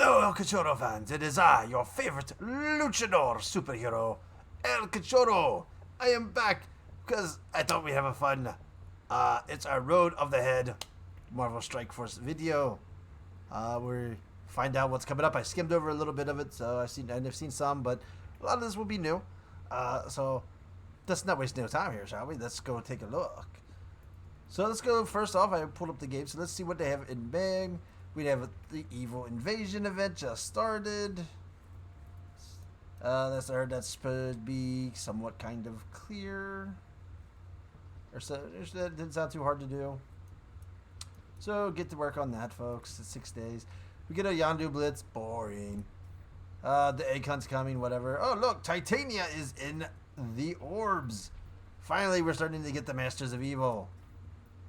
Hello, El Cachorro fans. It is I, your favorite luchador superhero, El Cachorro. I am back because I thought we'd have a fun. It's our Road of the Head Marvel Strike Force video. We find out what's coming up. I skimmed over a little bit of it, so I've seen some, but a lot of this will be new. So let's not waste no time here, shall we? Let's go take a look. So let's go. First off, I pulled up the game, so let's see what they have in Bang. We have the Evil Invasion event just started. I heard that should be somewhat kind of clear. Or so that didn't sound too hard to do. So get to work on that, folks. It's 6 days. We get a Yondu Blitz. Boring. The egg hunt's coming, whatever. Oh, look, Titania is in the orbs. Finally, we're starting to get the Masters of Evil.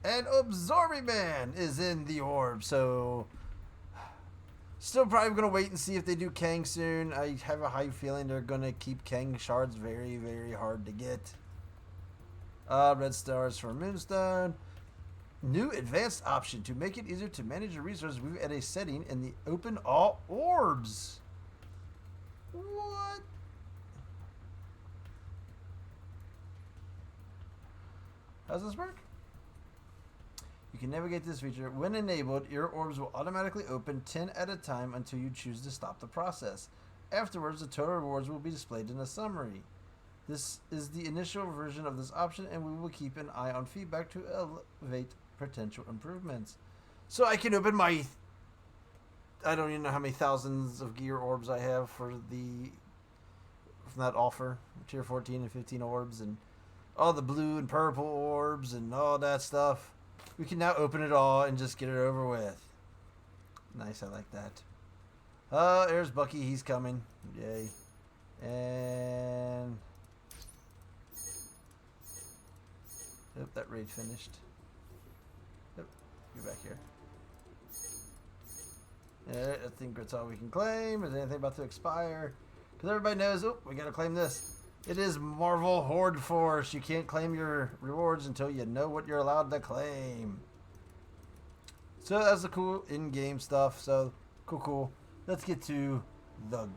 And Absorbing Man is in the orb, so still probably going to wait and see if they do Kang soon. I have a high feeling they're going to keep Kang shards very, very hard to get. Red stars for Moonstone. New advanced option to make it easier to manage your resources. We've at a setting in the open all orbs. What? How's this work? You can navigate this feature. When enabled, your orbs will automatically open 10 at a time until you choose to stop the process. Afterwards, the total rewards will be displayed in a summary. This is the initial version of this option, and we will keep an eye on feedback to elevate potential improvements. So I can open my... I don't even know how many thousands of gear orbs I have for the... from that offer. Tier 14 and 15 orbs, and all the blue and purple orbs, and all that stuff. We can now open it all and just get it over with. Nice, I like that. There's Bucky. He's coming. Yay. And... oh, that raid finished. Oh, get back here. Yeah, I think that's all we can claim. Is anything about to expire? Because everybody knows, oh, we got to claim this. It is Marvel Horde Force. You can't claim your rewards until you know what you're allowed to claim. So that's the cool in-game stuff. So, cool. Let's get to the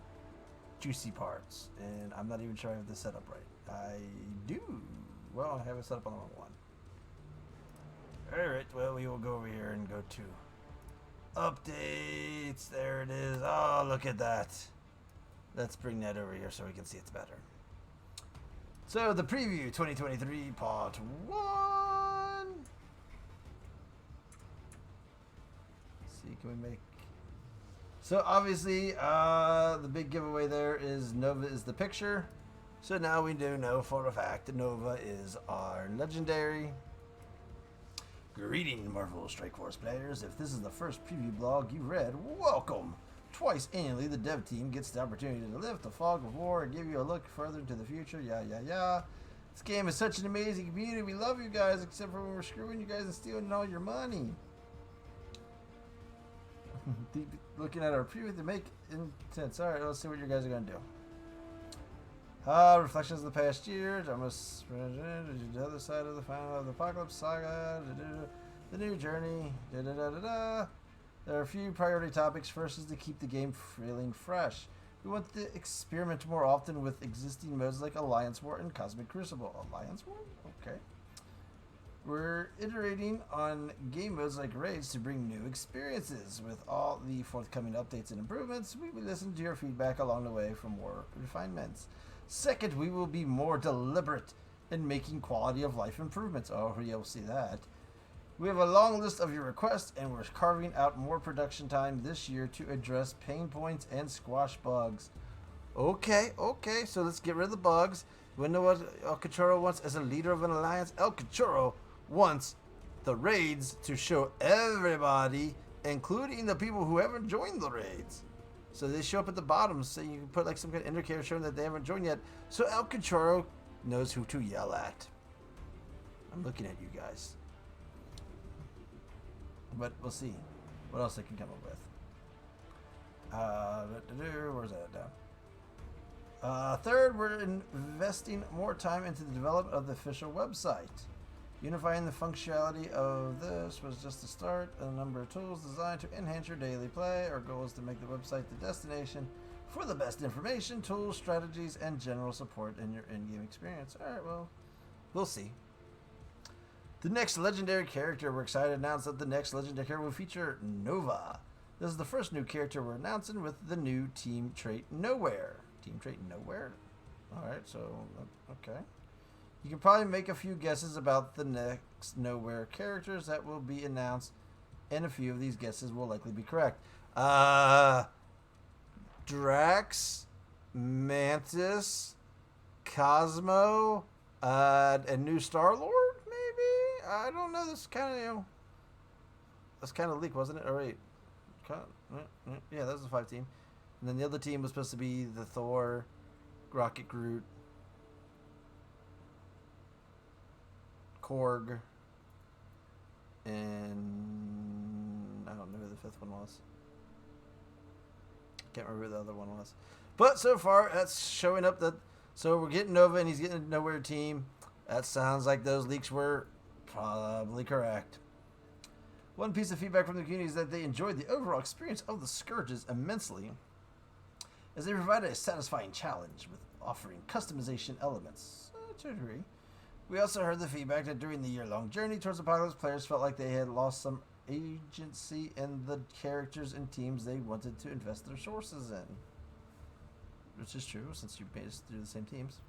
juicy parts. And I'm not even sure I have this set up right. I do. Well, I have it set up on the wrong one. Alright, well, we will go over here and go to updates. There it is. Oh, look at that. Let's bring that over here so we can see it's better. So, the preview 2023 part 1. Let's see, can we make... So, obviously, the big giveaway there is Nova is the picture. So, now we do know for a fact that Nova is our legendary. Greetings, Marvel Strike Force players. If this is the first preview blog you read, welcome! Twice annually, the dev team gets the opportunity to lift the fog of war and give you a look further into the future. Yeah. This game is such an amazing community. We love you guys, except for when we're screwing you guys and stealing all your money. Looking at our preview to make intense. Alright, let's see what you guys are going to do. Reflections of the past year. Almost the other side of the final of the Apocalypse Saga. The new journey. There are a few priority topics. First is to keep the game feeling fresh. We want to experiment more often with existing modes like Alliance War and Cosmic Crucible. Alliance War? Okay. We're iterating on game modes like Raids to bring new experiences. With all the forthcoming updates and improvements, we will listen to your feedback along the way for more refinements. Second, we will be more deliberate in making quality of life improvements. Oh, you'll see that. We have a long list of your requests, and we're carving out more production time this year to address pain points and squash bugs. Okay, so let's get rid of the bugs. We know what El Cachorro wants as a leader of an alliance. El Cachorro wants the raids to show everybody, including the people who haven't joined the raids. So they show up at the bottom, so you can put like some kind of indicator showing that they haven't joined yet. So El Cachorro knows who to yell at. I'm looking at you guys. But we'll see what else they can come up with. Where's that down? Third, we're investing more time into the development of the official website. Unifying the functionality of this was just the start. A number of tools designed to enhance your daily play. Our goal is to make the website the destination for the best information, tools, strategies, and general support in your in-game experience. Alright, well, we'll see. The next legendary character. We're excited to announce that the next legendary character will feature Nova. This is the first new character we're announcing with the new team trait Nowhere. Team trait Nowhere? Alright, so, okay. You can probably make a few guesses about the next Nowhere characters that will be announced, and a few of these guesses will likely be correct. Drax, Mantis, Cosmo, and new Star-Lord, maybe? I don't know. This kind of, that's kind of leak, wasn't it? Oh, wait. Yeah, that was the 5 team. And then the other team was supposed to be the Thor, Rocket Groot, Korg, and I don't know who the 5th one was. Can't remember who the other one was. But so far, that's showing up that... So we're getting Nova, and he's getting a Nowhere team. That sounds like those leaks were probably correct. One piece of feedback from the community is that they enjoyed the overall experience of the Scourges immensely, as they provided a satisfying challenge with offering customization elements to a degree. We also heard the feedback that during the year-long journey towards Apocalypse, players felt like they had lost some agency in the characters and teams they wanted to invest their sources in. Which is true, since you made us through the same teams.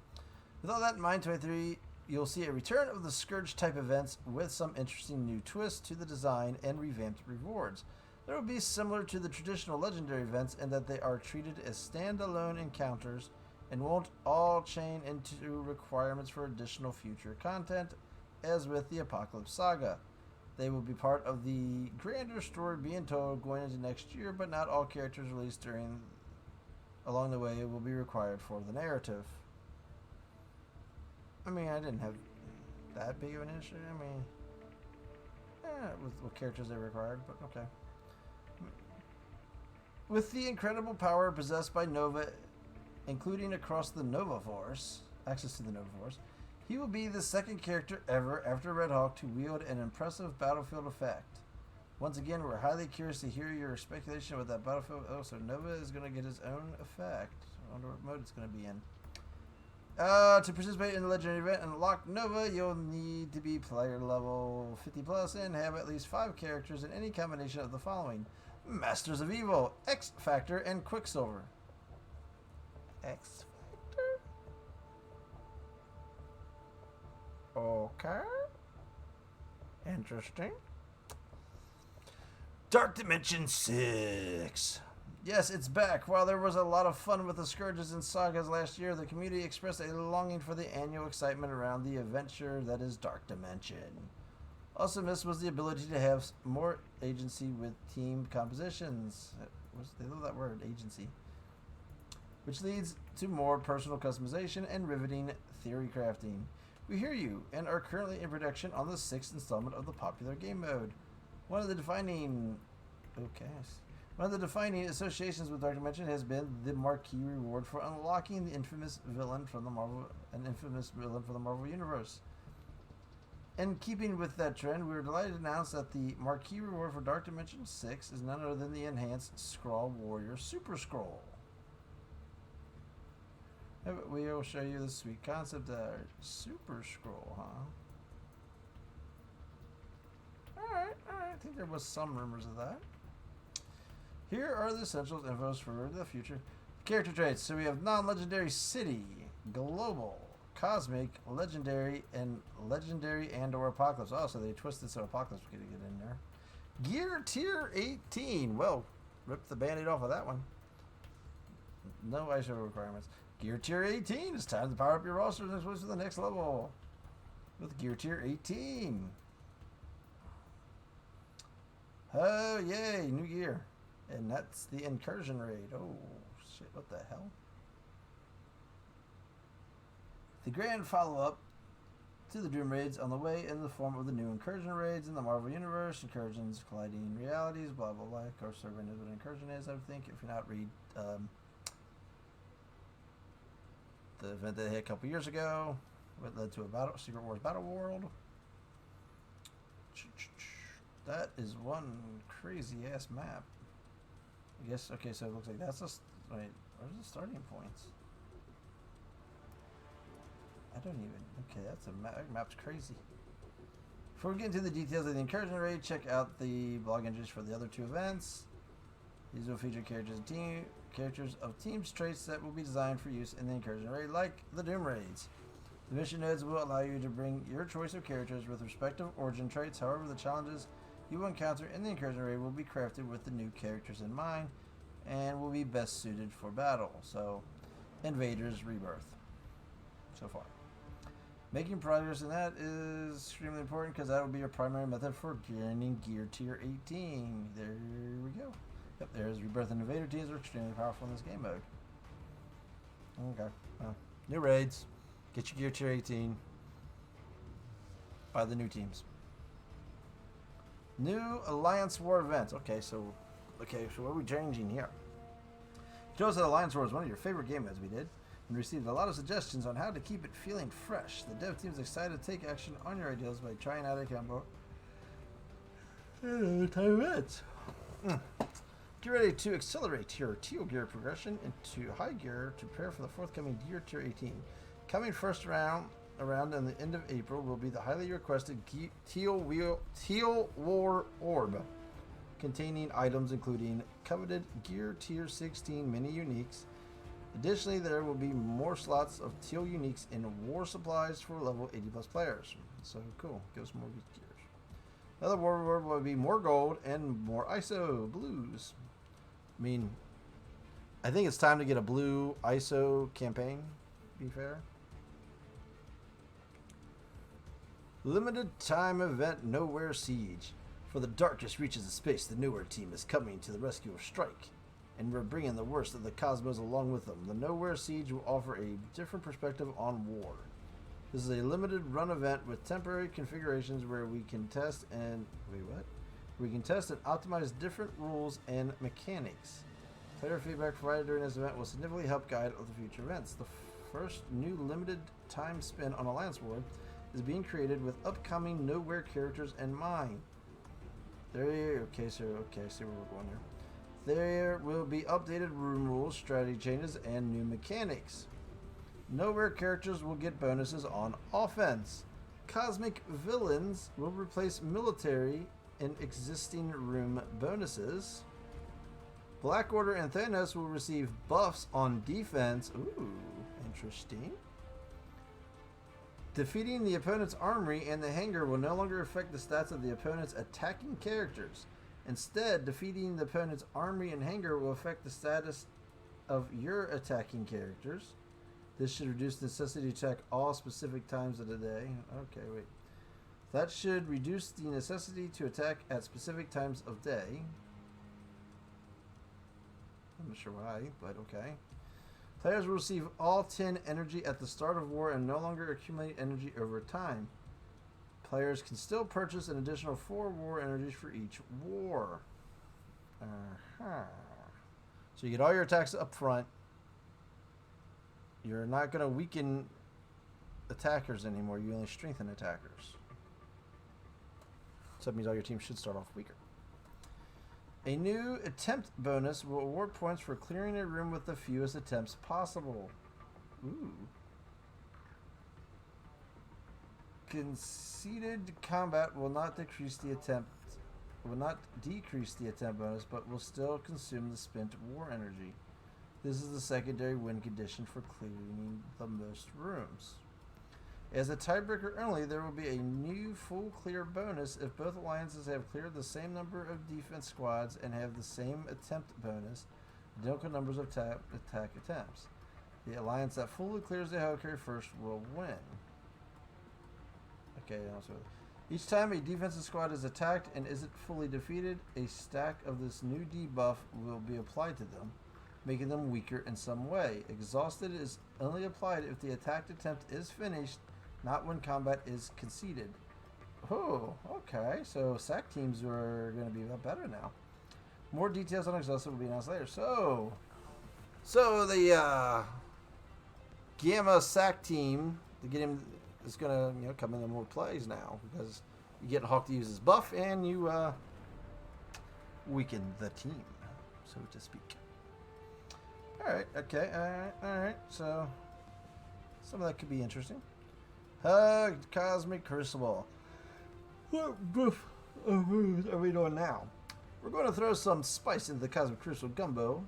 With all that in mind, 23, you'll see a return of the Scourge-type events with some interesting new twists to the design and revamped rewards. They will be similar to the traditional Legendary events in that they are treated as standalone encounters and won't all chain into requirements for additional future content, as with the Apocalypse Saga. They will be part of the grander story being told going into next year, but not all characters released along the way will be required for the narrative. I mean, I didn't have that big of an issue. I mean, with what characters they required, but okay. With the incredible power possessed by Nova, including across the Nova Force, access to the Nova Force, he will be the second character ever after Red Hawk to wield an impressive battlefield effect. Once again, we're highly curious to hear your speculation with that battlefield. Oh, so Nova is going to get his own effect. I wonder what mode it's going to be in. To participate in the Legendary event and unlock Nova, you'll need to be player level 50 plus and have at least 5 characters in any combination of the following: Masters of Evil, X Factor, and Quicksilver. X Factor? Okay. Interesting. Dark Dimension 6. Yes, it's back. While there was a lot of fun with the Scourges and Sagas last year, the community expressed a longing for the annual excitement around the adventure that is Dark Dimension. Also missed was the ability to have more agency with team compositions. They love that word, agency. Which leads to more personal customization and riveting theory crafting. We hear you and are currently in production on the 6th installment of the popular game mode. One of the defining associations with Dark Dimension has been the marquee reward for unlocking the infamous villain from the Marvel Universe. In keeping with that trend, we are delighted to announce that the marquee reward for Dark Dimension 6 is none other than the enhanced Skrull Warrior Super Scroll. We will show you the sweet concept art. Super Scroll, huh? Alright. I think there was some rumors of that. Here are the essentials infos for the future. Character traits. So we have non-legendary city, global, cosmic, legendary and/or apocalypse. Oh, so they twisted so apocalypse we could get in there. Gear tier 18. Well, rip the band-aid off of that one. No ISO requirements. Gear tier 18. It's time to power up your roster and switch to the next level with Gear tier 18. Oh, yay, new gear. And that's the incursion raid. Oh, shit, what the hell? The grand follow-up to the Doom raids on the way in the form of the new incursion raids in the Marvel Universe. Incursions colliding realities, blah, blah, blah. Of course, everyone knows what an incursion is, I think. If you're not, read the event they had a couple years ago. What led to a Secret Wars Battle World. That is one crazy ass map. I guess, okay, so it looks like that's a... Wait, where's the starting points? I don't even... Okay, that's a map. That map's crazy. Before we get into the details of the Incursion Raid, check out the blog entries for the other two events. These will feature characters of teams traits that will be designed for use in the Incursion Raid, like the Doom Raids. The mission nodes will allow you to bring your choice of characters with respective origin traits. However, the challenges you will encounter in the Incursion Raid will be crafted with the new characters in mind and will be best suited for battle. So, Invaders Rebirth. So far. Making progress in that is extremely important because that will be your primary method for gaining gear tier 18. There we go. Yep, there's Rebirth and Invader tiers are extremely powerful in this game mode. Okay. Well, new raids. Get your gear tier 18. Buy the new teams. New Alliance War events. Okay, so what are we changing here? You chose that Alliance War is one of your favorite game modes we did, and received a lot of suggestions on how to keep it feeling fresh. The dev team is excited to take action on your ideas by trying out a combo time events. Get ready to accelerate your teal gear progression into high gear to prepare for the forthcoming gear tier 18. Coming first around in the end of April will be the highly requested Teal War Orb, containing items including coveted Gear Tier 16 mini uniques. Additionally, there will be more slots of Teal uniques in War supplies for level 80 plus players. So cool, give us more gears. Another War Orb will be more gold and more ISO blues. I mean, I think it's time to get a blue ISO campaign, to be fair. Limited time event Nowhere Siege. For the darkest reaches of space, the Nowhere team is coming to the rescue of Strike, and we're bringing the worst of the cosmos along with them. The Nowhere Siege will offer a different perspective on war. This is a limited run event with temporary configurations where we can test and optimize different rules and mechanics. Player feedback provided during this event will significantly help guide other future events. The first new limited time spin on Alliance War is being created with upcoming Nowhere characters in mind. I see where we're going here. There will be updated room rules, strategy changes, and new mechanics. Nowhere characters will get bonuses on offense. Cosmic villains will replace military and existing room bonuses. Black Order and Thanos will receive buffs on defense. Ooh, interesting. Defeating the opponent's armory and the hangar will no longer affect the stats of the opponent's attacking characters. Instead, defeating the opponent's armory and hangar will affect the status of your attacking characters. This should reduce the necessity to attack all specific times of the day. Okay, wait. That should reduce the necessity to attack at specific times of day. I'm not sure why, but okay. Players will receive all 10 energy at the start of war and no longer accumulate energy over time. Players can still purchase an additional 4 war energies for each war. So you get all your attacks up front. You're not going to weaken attackers anymore. You only strengthen attackers. So that means all your teams should start off weaker. A new attempt bonus will award points for clearing a room with the fewest attempts possible. Ooh. Conceded combat will not decrease the attempt bonus, but will still consume the spent war energy. This is the secondary win condition for clearing the most rooms. As a tiebreaker only, there will be a new full clear bonus if both alliances have cleared the same number of defense squads and have the same attempt bonus, identical numbers of attack attempts. The alliance that fully clears the helicarrier first will win. Okay, also, each time a defensive squad is attacked and isn't fully defeated, a stack of this new debuff will be applied to them, making them weaker in some way. Exhausted is only applied if the attack attempt is finished, not when combat is conceded. Oh, okay. So SAC teams are going to be a lot better now. More details on Exhausted will be announced later. So the Gamma SAC team to get him is going to come into more plays now because You get Hawk to use his buff, and you weaken the team, so to speak. Alright, okay, alright. So, some of that could be interesting. Cosmic Crucible. What moves are we doing now? We're going to throw some spice into the Cosmic Crucible gumbo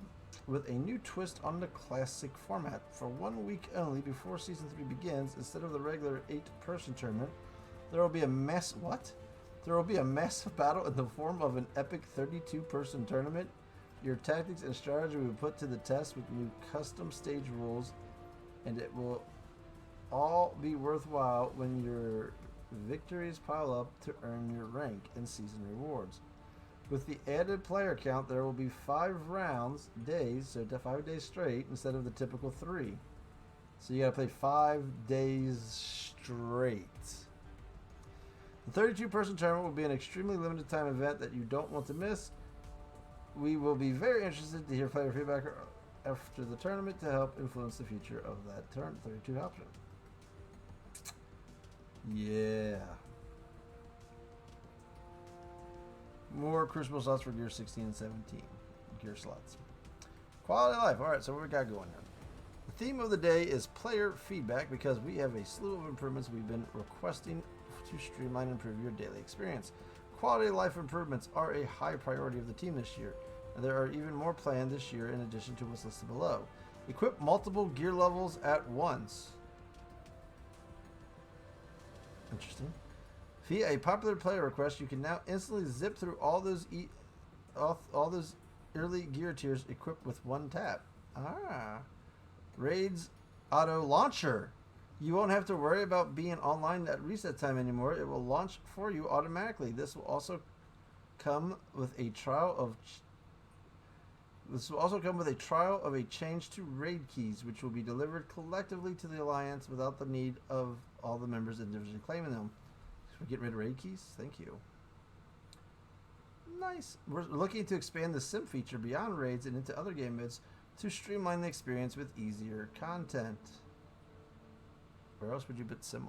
with a new twist on the classic format. For 1 week only before Season 3 begins, instead of the regular 8-person tournament, there will be a massive battle in the form of an epic 32-person tournament. Your tactics and strategy will be put to the test with new custom stage rules, and it will all be worthwhile when your victories pile up to earn your rank and season rewards. With the added player count, there will be 5 days, so 5 days straight instead of the typical 3. So you gotta play 5 days straight. The 32-person tournament will be an extremely limited time event that you don't want to miss. We will be very interested to hear player feedback after the tournament to help influence the future of that 32 option. Yeah. More Crucible slots for Gear 16 and 17. Gear slots. Quality of life. Alright, so what we got going here? The theme of the day is player feedback because we have a slew of improvements we've been requesting to streamline and improve your daily experience. Quality of life improvements are a high priority of the team this year, and there are even more planned this year in addition to what's listed below. Equip multiple gear levels at once. Interesting. Via a popular player request, you can now instantly zip through all those early gear tiers equipped with one tap. Raids auto launcher. You won't have to worry about being online at reset time anymore. It will launch for you automatically. This will also come with a trial of a change to raid keys, which will be delivered collectively to the Alliance without the need of all the members individually claiming them. Should we get rid of raid keys? Thank you. Nice. We're looking to expand the sim feature beyond raids and into other game modes to streamline the experience with easier content. Where else would you put sim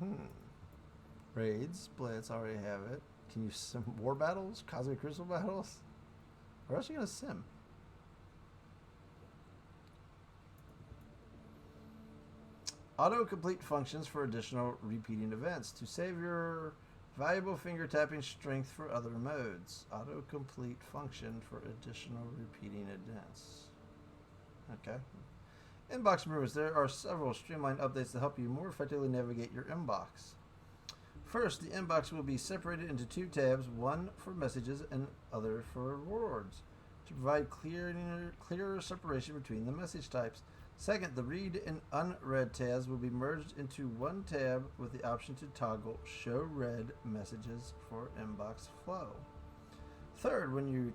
on? Raids, Blitz, already have it. Can you sim war battles? Cosmic Crucible battles? Where else are you going to sim? Auto-complete functions for additional repeating events to save your valuable finger tapping strength for other modes. Auto-complete function for additional repeating events. Okay. Inbox improvements. There are several streamlined updates to help you more effectively navigate your inbox. First, the inbox will be separated into 2 tabs, one for messages and other for rewards, to provide clearer separation between the message types. Second, the read and unread tabs will be merged into one tab with the option to toggle show read messages for inbox flow. Third, when you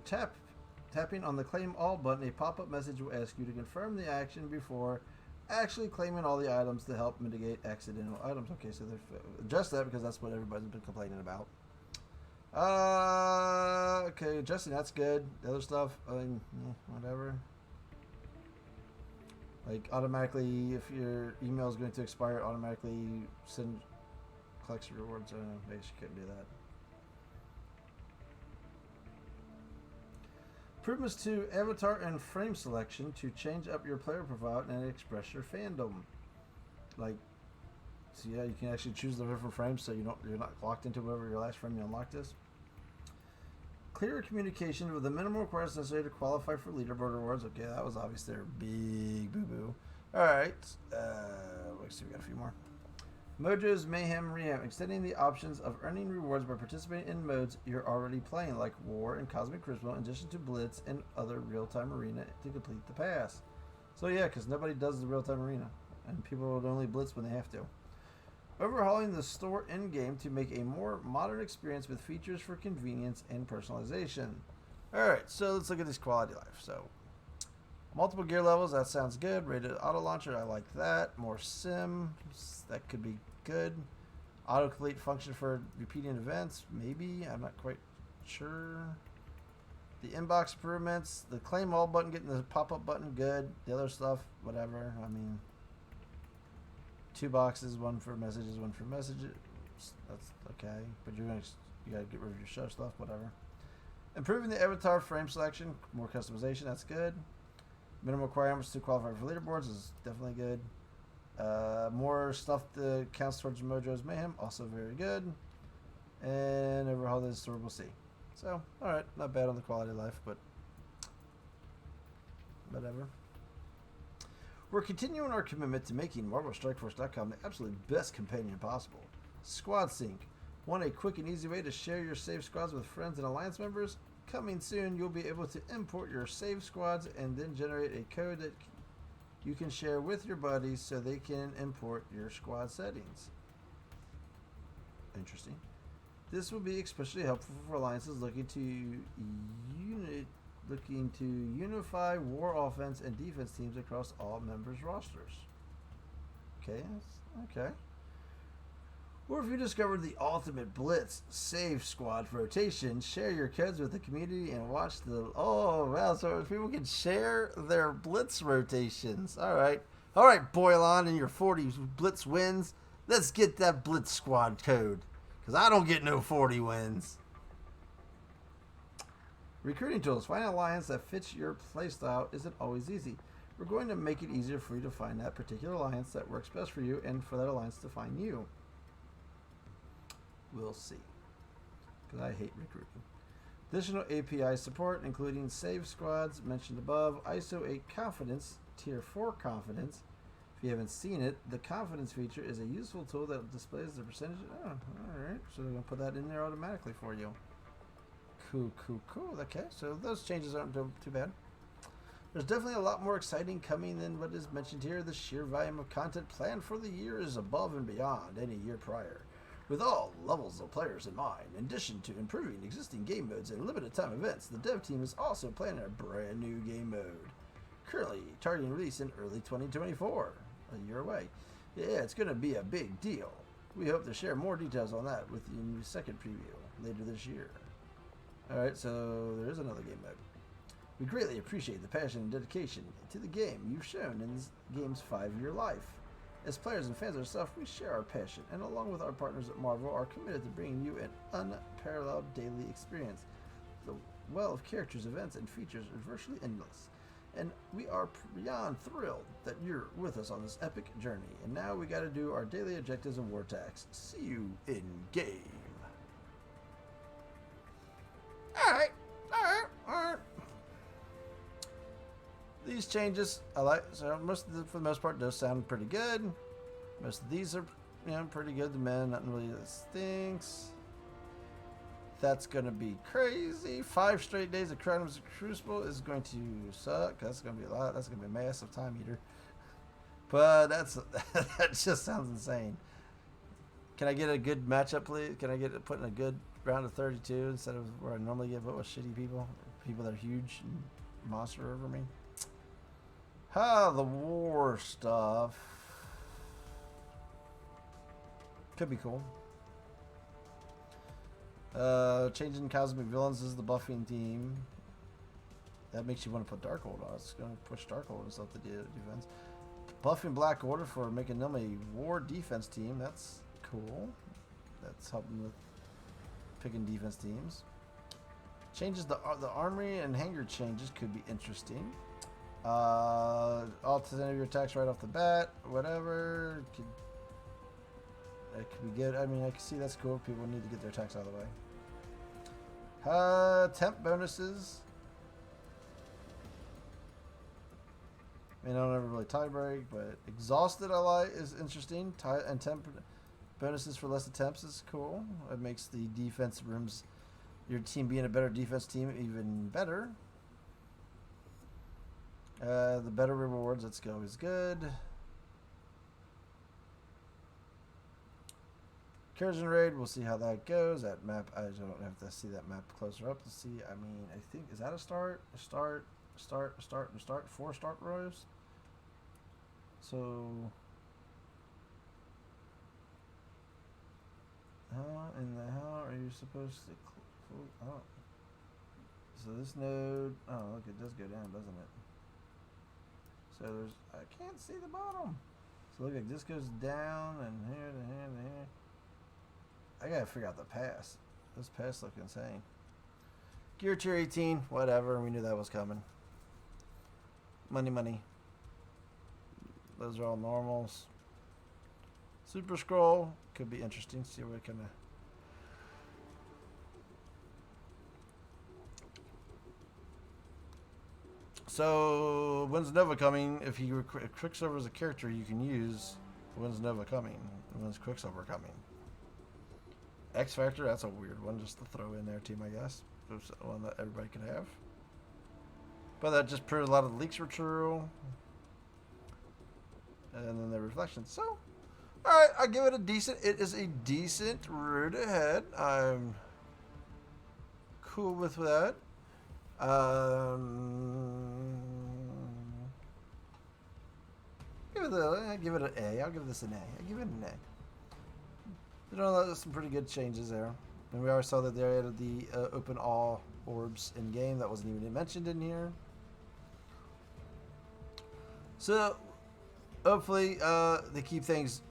tapping on the claim all button, a pop-up message will ask you to confirm the action before actually claiming all the items to help mitigate accidental items. Okay, so they've adjust that because that's what everybody's been complaining about. Okay, adjusting, that's good. The other stuff, whatever. Like automatically, if your email is going to expire, automatically collects rewards. I don't know, maybe you couldn't do that. Improvements to avatar and frame selection to change up your player profile and express your fandom. Like, so yeah, you can actually choose the different frames so you're not locked into whatever your last frame you unlocked is. Clearer communication with the minimum requirements necessary to qualify for leaderboard rewards. Okay, that was obviously their big boo-boo. Alright, let's see, we got a few more. Mojo's Mayhem Reham, extending the options of earning rewards by participating in modes you're already playing, like War and Cosmic Crucible, in addition to Blitz and other real-time arena to complete the pass. So yeah, because nobody does the real-time arena, and people would only Blitz when they have to. Overhauling the store in-game to make a more modern experience with features for convenience and personalization. Alright, so let's look at this quality of life. So, multiple gear levels, that sounds good. Rated auto launcher, I like that. More sim, that could be good. Autocomplete function for repeating events, maybe. I'm not quite sure. The inbox improvements, the claim all button, getting the pop-up button, good. The other stuff, whatever. I mean, 2 boxes, one for messages, one for messages. That's okay, but you gotta get rid of your show stuff, whatever. Improving the avatar frame selection, more customization, that's good. Minimum requirements to qualify for leaderboards is definitely good. More stuff that counts towards Mojo's Mayhem, also very good. And overhaul the historical C. So, alright, not bad on the quality of life, but whatever. We're continuing our commitment to making MarvelStrikeForce.com the absolute best companion possible. Squad Sync. Want a quick and easy way to share your save squads with friends and alliance members? Coming soon, you'll be able to import your save squads and then generate a code that you can share with your buddies so they can import your squad settings. Interesting. This will be especially helpful for alliances looking to unify war offense and defense teams across all members' rosters. Okay. Or if you discovered the ultimate blitz save squad rotation, share your codes with the community and watch the... Oh, wow, so people can share their blitz rotations. All right, Boylon and your 40 blitz wins. Let's get that blitz squad code, because I don't get no 40 wins. Recruiting tools. Find an alliance that fits your playstyle isn't always easy. We're going to make it easier for you to find that particular alliance that works best for you and for that alliance to find you. We'll see. Because I hate recruiting. Additional API support, including save squads mentioned above, ISO 8 confidence, tier 4 confidence. If you haven't seen it, the confidence feature is a useful tool that displays the percentage. Oh, alright. So they're going to put that in there automatically for you. Cool. Okay, so those changes aren't too bad. There's definitely a lot more exciting coming than what is mentioned here. The sheer volume of content planned for the year is above and beyond any year prior, with all levels of players in mind. In addition to improving existing game modes and limited time events, the dev team is also planning a brand new game mode, currently targeting release in early 2024, a year away. Yeah, it's going to be a big deal. We hope to share more details on that with you in the second preview later this year. Alright, so there is another game mode. We greatly appreciate the passion and dedication to the game you've shown in this game's 5-year life. As players and fans ourselves, we share our passion, and along with our partners at Marvel, are committed to bringing you an unparalleled daily experience. The well of characters, events, and features is virtually endless, and we are beyond thrilled that you're with us on this epic journey. And now we got to do our daily objectives and war tax. See you in game. Alright. These changes, I like. So for the most part, those sound pretty good. Most of these are, pretty good. The men, nothing really that stinks. That's gonna be crazy. 5 straight days of Chronos Crucible is going to suck. That's gonna be a lot. That's gonna be a massive time eater. But that just sounds insane. Can I get a good matchup, please? Can I get it put in a good round of 32 instead of where I normally get put with shitty people that are huge and monster over me? The war stuff could be cool. Changing cosmic villains is the buffing team. That makes you want to put Darkhold on. It's going to push Darkhold and stuff to defense. Buffing Black Order for making them a war defense team. That's cool. That's helping with picking defense teams. Changes the armory and hangar changes could be interesting. All 10 of your attacks right off the bat. Whatever. That could be good. I mean, I can see that's cool. People need to get their attacks out of the way. Temp bonuses. I mean, I don't ever really tie break, but Exhausted I like is interesting. And temp bonuses for less attempts is cool. It makes the defense rooms, your team being a better defense team, even better. The better rewards, let's go, is good. Incursion raid, we'll see how that goes. That map, I don't have to see that map closer up to see. I mean, I think, is that a start? A start, 4 start rows? So, how in the hell are you supposed to, oh. So this node, oh look, it does go down, doesn't it? So there's, I can't see the bottom. So look like this goes down and here to here to here. I gotta figure out the pass. Those pass look insane. Gear tier 18, whatever. We knew that was coming. Money, money. Those are all normals. Super scroll could be interesting. See what kind of. So when's Nova coming? If you Quicksilver is a character you can use, when's Nova coming? When's Quicksilver coming? X Factor, that's a weird one just to throw in there, team. I guess it's one that everybody could have. But that just proved a lot of the leaks were true. And then the reflections. So, alright, I'll give it a decent. It is a decent route ahead. I'm cool with that. Give it an A. I'll give this an A. I'll give it an A. You know, there's some pretty good changes there. And we already saw that they added the open all orbs in game. That wasn't even mentioned in here. So, hopefully, they keep things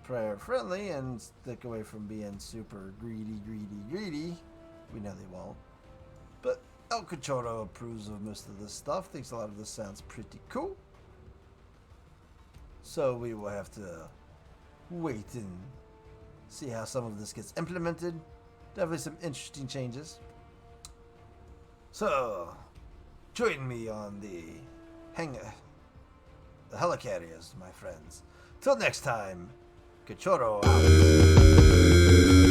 player friendly and stick away from being super greedy. We know they won't. But El Cachorro approves of most of this stuff. Thinks a lot of this sounds pretty cool. So we will have to wait and see how some of this gets implemented. Definitely some interesting changes. So, join me on the helicarriers, my friends. Till next time, Cachorro out.